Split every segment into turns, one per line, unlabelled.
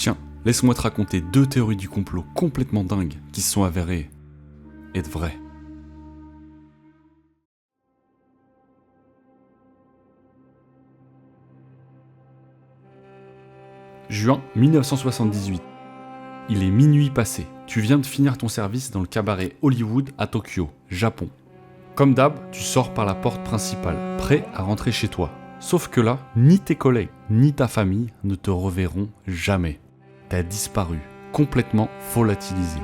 Tiens, laisse-moi te raconter 2 théories du complot complètement dingues qui se sont avérées être vraies. Juin 1978. Il est minuit passé. Tu viens de finir ton service dans le cabaret Hollywood à Tokyo, Japon. Comme d'hab, tu sors par la porte principale, prêt à rentrer chez toi. Sauf que là, ni tes collègues, ni ta famille ne te reverront jamais. T'as disparu, complètement volatilisé.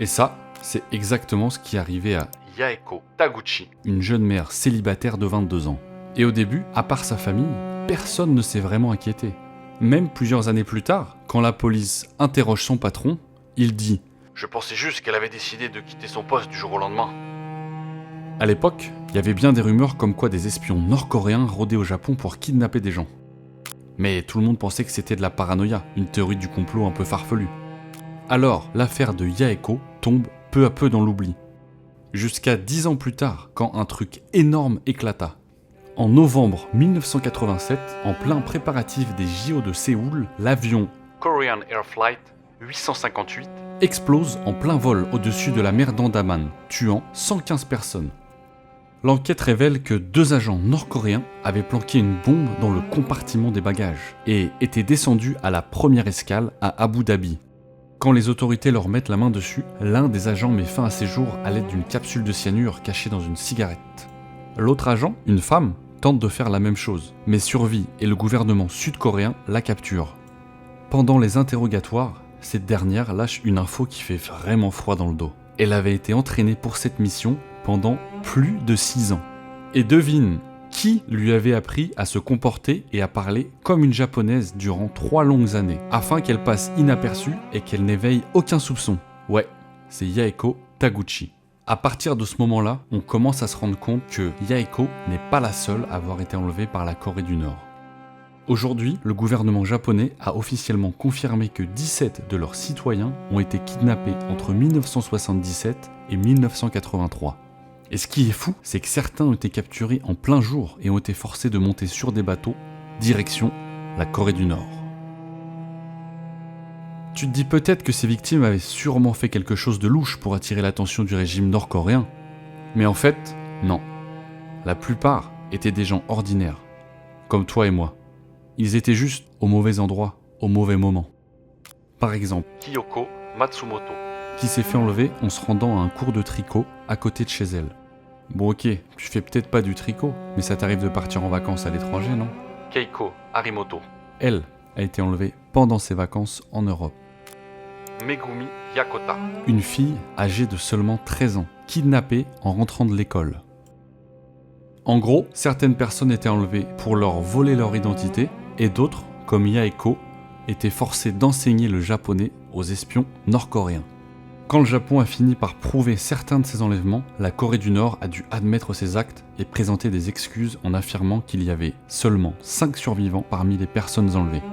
Et ça, c'est exactement ce qui est arrivé à Yaeko Taguchi, une jeune mère célibataire de 22 ans. Et au début, à part sa famille, personne ne s'est vraiment inquiété. Même plusieurs années plus tard, quand la police interroge son patron, il dit « Je pensais juste qu'elle avait décidé de quitter son poste du jour au lendemain ». À l'époque, il y avait bien des rumeurs comme quoi des espions nord-coréens rôdaient au Japon pour kidnapper des gens. Mais tout le monde pensait que c'était de la paranoïa, une théorie du complot un peu farfelue. Alors, l'affaire de Yaeko tombe peu à peu dans l'oubli. Jusqu'à 10 ans plus tard, quand un truc énorme éclata. En novembre 1987, en plein préparatif des JO de Séoul, l'avion Korean Air Flight 858 explose en plein vol au-dessus de la mer d'Andaman, tuant 115 personnes. L'enquête révèle que 2 agents nord-coréens avaient planqué une bombe dans le compartiment des bagages et étaient descendus à la première escale à Abu Dhabi. Quand les autorités leur mettent la main dessus, l'un des agents met fin à ses jours à l'aide d'une capsule de cyanure cachée dans une cigarette. L'autre agent, une femme, tente de faire la même chose, mais survit et le gouvernement sud-coréen la capture. Pendant les interrogatoires, cette dernière lâche une info qui fait vraiment froid dans le dos. Elle avait été entraînée pour cette mission pendant plus de 6 ans. Et devine, qui lui avait appris à se comporter et à parler comme une japonaise durant 3 longues années, afin qu'elle passe inaperçue et qu'elle n'éveille aucun soupçon. Ouais, c'est Yaeko Taguchi. À partir de ce moment-là, on commence à se rendre compte que Yaeko n'est pas la seule à avoir été enlevée par la Corée du Nord. Aujourd'hui, le gouvernement japonais a officiellement confirmé que 17 de leurs citoyens ont été kidnappés entre 1977 et 1983. Et ce qui est fou, c'est que certains ont été capturés en plein jour et ont été forcés de monter sur des bateaux, direction la Corée du Nord. Tu te dis peut-être que ces victimes avaient sûrement fait quelque chose de louche pour attirer l'attention du régime nord-coréen. Mais en fait, non. La plupart étaient des gens ordinaires, comme toi et moi. Ils étaient juste au mauvais endroit, au mauvais moment. Par exemple, Kyoko Matsumoto, qui s'est fait enlever en se rendant à un cours de tricot à côté de chez elle. Bon ok, tu fais peut-être pas du tricot, mais ça t'arrive de partir en vacances à l'étranger, non ? Keiko Harimoto, elle a été enlevée pendant ses vacances en Europe. Megumi Yakota, une fille âgée de seulement 13 ans, kidnappée en rentrant de l'école. En gros, certaines personnes étaient enlevées pour leur voler leur identité, et d'autres, comme Yaeko, étaient forcées d'enseigner le japonais aux espions nord-coréens. Quand le Japon a fini par prouver certains de ces enlèvements, la Corée du Nord a dû admettre ses actes et présenter des excuses en affirmant qu'il y avait seulement 5 survivants parmi les personnes enlevées.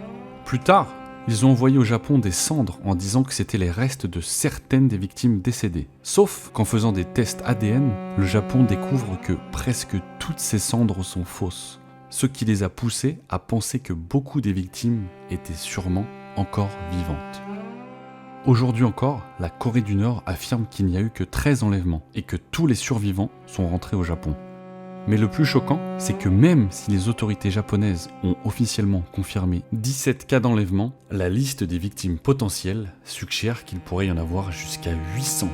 Plus tard, ils ont envoyé au Japon des cendres en disant que c'était les restes de certaines des victimes décédées. Sauf qu'en faisant des tests ADN, le Japon découvre que presque toutes ces cendres sont fausses, ce qui les a poussés à penser que beaucoup des victimes étaient sûrement encore vivantes. Aujourd'hui encore, la Corée du Nord affirme qu'il n'y a eu que 13 enlèvements et que tous les survivants sont rentrés au Japon. Mais le plus choquant, c'est que même si les autorités japonaises ont officiellement confirmé 17 cas d'enlèvement, la liste des victimes potentielles suggère qu'il pourrait y en avoir jusqu'à 800.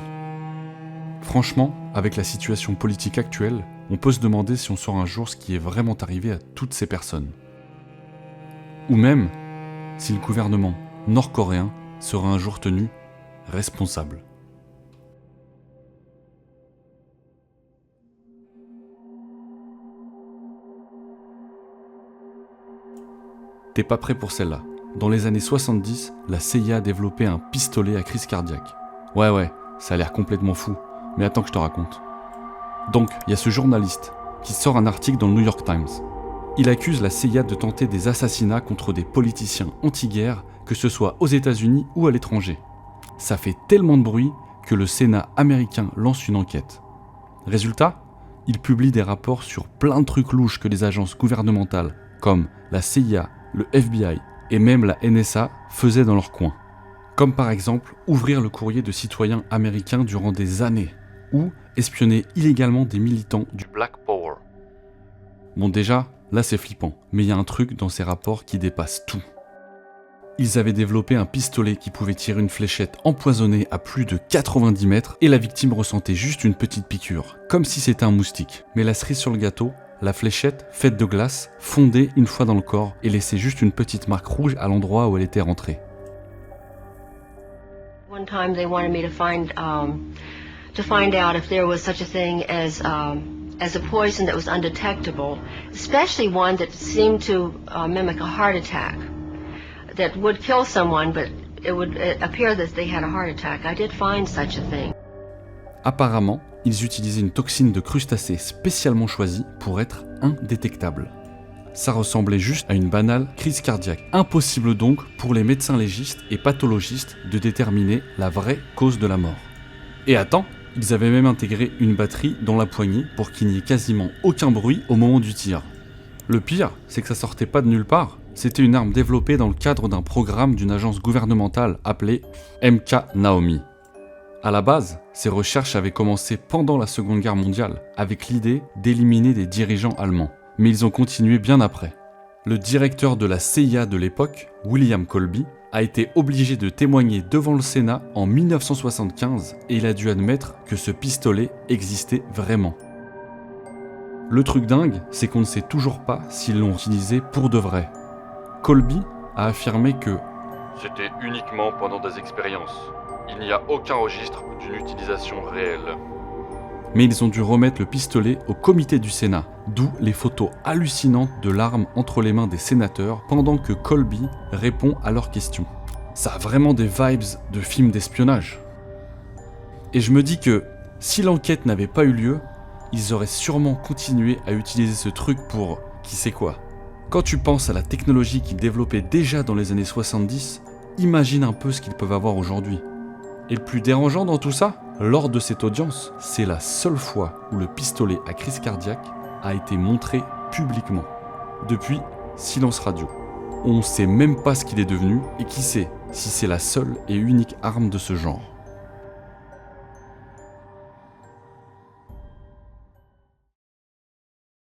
Franchement, avec la situation politique actuelle, on peut se demander si on saura un jour ce qui est vraiment arrivé à toutes ces personnes. Ou même si le gouvernement nord-coréen sera un jour tenu responsable. T'es pas prêt pour celle-là. Dans les années 70, la CIA a développé un pistolet à crise cardiaque. Ouais, ça a l'air complètement fou, mais attends que je te raconte. Donc, il y a ce journaliste qui sort un article dans le New York Times. Il accuse la CIA de tenter des assassinats contre des politiciens anti-guerre, que ce soit aux États-Unis ou à l'étranger. Ça fait tellement de bruit que le Sénat américain lance une enquête. Résultat, il publie des rapports sur plein de trucs louches que les agences gouvernementales, comme la CIA, le FBI et même la NSA faisaient dans leur coin. Comme par exemple ouvrir le courrier de citoyens américains durant des années, ou espionner illégalement des militants du Black Power. Bon déjà, là c'est flippant, mais il y a un truc dans ces rapports qui dépasse tout. Ils avaient développé un pistolet qui pouvait tirer une fléchette empoisonnée à plus de 90 mètres et la victime ressentait juste une petite piqûre, comme si c'était un moustique. Mais la cerise sur le gâteau, la fléchette, faite de glace, fondait une fois dans le corps et laissait juste une petite marque rouge à l'endroit où elle était rentrée.
One time they wanted me to find out if there was such a thing as a poison that was undetectable, especially one that seemed to mimic a heart attack, that would kill someone, but it would appear that they had a heart attack. I did find such a thing.
Apparemment, ils utilisaient une toxine de crustacés spécialement choisie pour être indétectable. Ça ressemblait juste à une banale crise cardiaque. Impossible donc pour les médecins légistes et pathologistes de déterminer la vraie cause de la mort. Et attends, ils avaient même intégré une batterie dans la poignée pour qu'il n'y ait quasiment aucun bruit au moment du tir. Le pire, c'est que ça sortait pas de nulle part. C'était une arme développée dans le cadre d'un programme d'une agence gouvernementale appelée MK Naomi. À la base, ces recherches avaient commencé pendant la Seconde Guerre mondiale, avec l'idée d'éliminer des dirigeants allemands. Mais ils ont continué bien après. Le directeur de la CIA de l'époque, William Colby, a été obligé de témoigner devant le Sénat en 1975 et il a dû admettre que ce pistolet existait vraiment. Le truc dingue, c'est qu'on ne sait toujours pas s'ils l'ont utilisé pour de vrai. Colby a affirmé que « C'était uniquement pendant des expériences. Il n'y a aucun registre d'une utilisation réelle. » Mais ils ont dû remettre le pistolet au comité du Sénat, d'où les photos hallucinantes de l'arme entre les mains des sénateurs pendant que Colby répond à leurs questions. Ça a vraiment des vibes de film d'espionnage. Et je me dis que si l'enquête n'avait pas eu lieu, ils auraient sûrement continué à utiliser ce truc pour qui sait quoi. Quand tu penses à la technologie qu'ils développaient déjà dans les années 70, imagine un peu ce qu'ils peuvent avoir aujourd'hui. Et le plus dérangeant dans tout ça, lors de cette audience, c'est la seule fois où le pistolet à crise cardiaque a été montré publiquement. Depuis, silence radio. On ne sait même pas ce qu'il est devenu et qui sait si c'est la seule et unique arme de ce genre.